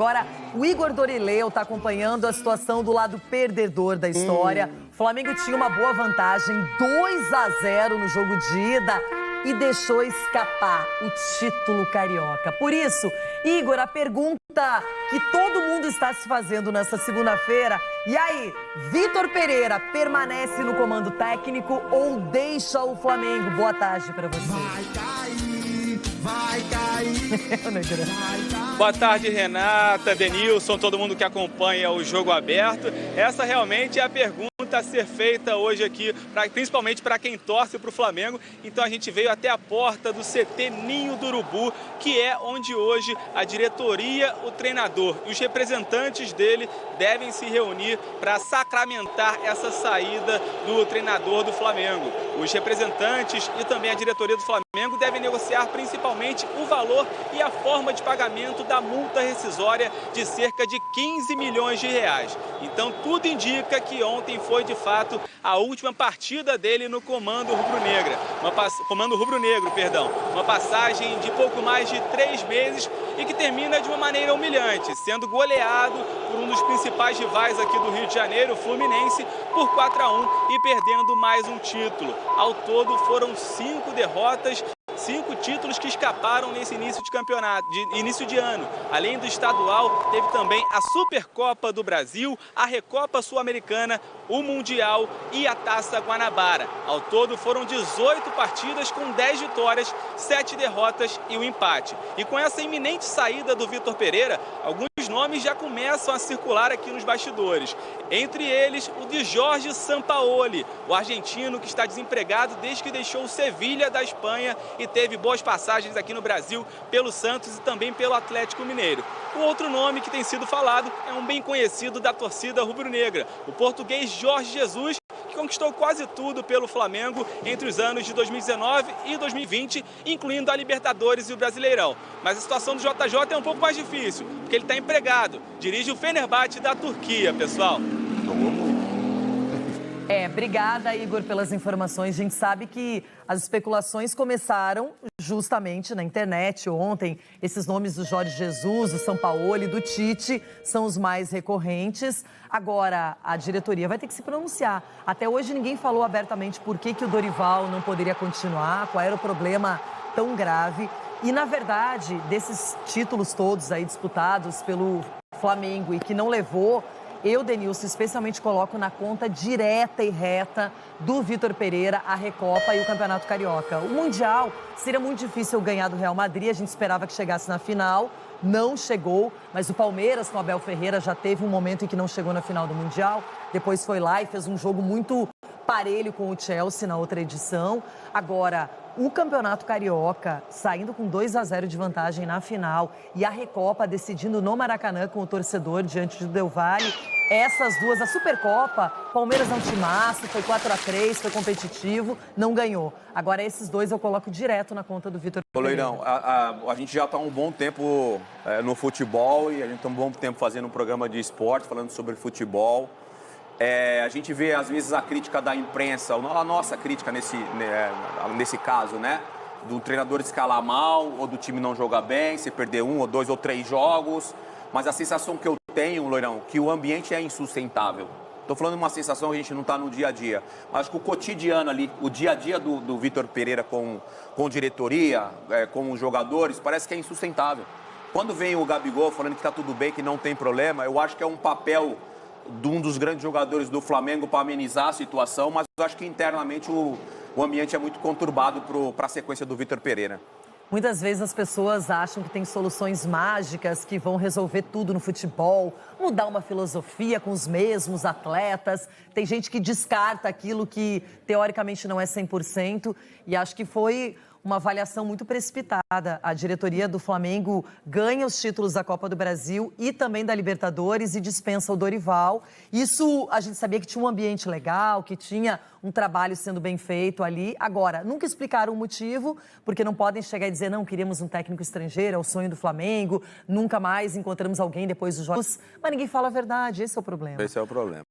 Agora, o Igor Dorileu está acompanhando a situação do lado perdedor da história. O Flamengo tinha uma boa vantagem, 2-0 no jogo de ida, e deixou escapar o título carioca. Por isso, Igor, a pergunta que todo mundo está se fazendo nessa segunda-feira: e aí, Vitor Pereira permanece no comando técnico ou deixa o Flamengo? Boa tarde para você. Vai cair, vai cair. Boa tarde, Renata, Denilson, todo mundo que acompanha o Jogo Aberto. Essa realmente é a pergunta a ser feita hoje aqui, principalmente para quem torce para o Flamengo. Então a gente veio até a porta do CT Ninho do Urubu, que é onde hoje a diretoria, o treinador e os representantes dele devem se reunir para sacramentar essa saída do treinador do Flamengo. Os representantes e também a diretoria do Flamengo devem negociar principalmente o valor e a forma de pagamento da multa rescisória de cerca de 15 milhões de reais. Então tudo indica que ontem foi de fato a última partida dele no comando rubro-negro, uma passagem de pouco mais de 3 meses e que termina de uma maneira humilhante, sendo goleado por um dos principais rivais aqui do Rio de Janeiro, o Fluminense, por 4-1 e perdendo mais um título. Ao todo foram 5 derrotas, 5 títulos que escaparam nesse início de campeonato, início de ano. Além do estadual, teve também a Supercopa do Brasil, a Recopa Sul-Americana, o Mundial e a Taça Guanabara. Ao todo foram 18 partidas com 10 vitórias, 7 derrotas e um empate. E com essa iminente saída do Vitor Pereira, alguns nomes já começam a circular aqui nos bastidores. Entre eles, o de Jorge Sampaoli, o argentino que está desempregado desde que deixou o Sevilha da Espanha e teve boas passagens aqui no Brasil pelo Santos e também pelo Atlético Mineiro. O outro nome que tem sido falado é um bem conhecido da torcida rubro-negra, o português Jorge Jesus, que conquistou quase tudo pelo Flamengo entre os anos de 2019 e 2020, incluindo a Libertadores e o Brasileirão. Mas a situação do JJ é um pouco mais difícil, porque ele está empregado. Dirige o Fenerbahçe da Turquia, pessoal. Obrigada, Igor, pelas informações. A gente sabe que as especulações começaram justamente na internet ontem. Esses nomes do Jorge Jesus, do Sampaoli, do Tite são os mais recorrentes. Agora, a diretoria vai ter que se pronunciar. Até hoje ninguém falou abertamente por que o Dorival não poderia continuar, qual era o problema tão grave. E, na verdade, desses títulos todos aí disputados pelo Flamengo e que não levou, eu, Denilson, especialmente coloco na conta direta e reta do Vitor Pereira a Recopa e o Campeonato Carioca. O Mundial seria muito difícil ganhar do Real Madrid, a gente esperava que chegasse na final, não chegou, mas o Palmeiras com o Abel Ferreira já teve um momento em que não chegou na final do Mundial, depois foi lá e fez um jogo muito parelho com o Chelsea na outra edição. Agora, o Campeonato Carioca saindo com 2-0 de vantagem na final e a Recopa decidindo no Maracanã com o torcedor diante do Del Valle. Essas duas, a Supercopa, Palmeiras é um timaço, foi 4-3, foi competitivo, não ganhou. Agora esses dois eu coloco direto na conta do Vitor Pereira. Loirão, a gente já está há um bom tempo no futebol e a gente está um bom tempo fazendo um programa de esporte, falando sobre futebol. A gente vê, às vezes, a crítica da imprensa, a nossa crítica nesse caso, né? Do treinador escalar mal ou do time não jogar bem, se perder 1 ou 2 ou 3 jogos. Mas a sensação que eu tenho, Loirão, que o ambiente é insustentável. Estou falando de uma sensação que a gente não está no dia a dia. Mas acho que o cotidiano ali, o dia a dia do Vitor Pereira com diretoria, com os jogadores, parece que é insustentável. Quando vem o Gabigol falando que está tudo bem, que não tem problema, eu acho que é um papel de um dos grandes jogadores do Flamengo para amenizar a situação, mas eu acho que internamente o ambiente é muito conturbado para a sequência do Vitor Pereira. Muitas vezes as pessoas acham que tem soluções mágicas que vão resolver tudo no futebol, mudar uma filosofia com os mesmos atletas. Tem gente que descarta aquilo que teoricamente não é 100% e acho que foi uma avaliação muito precipitada. A diretoria do Flamengo ganha os títulos da Copa do Brasil e também da Libertadores e dispensa o Dorival. Isso a gente sabia que tinha um ambiente legal, que tinha um trabalho sendo bem feito ali. Agora, nunca explicaram o motivo, porque não podem chegar e dizer, não, queríamos um técnico estrangeiro, é o sonho do Flamengo, nunca mais encontramos alguém depois dos jogos. Mas ninguém fala a verdade, esse é o problema. Esse é o problema.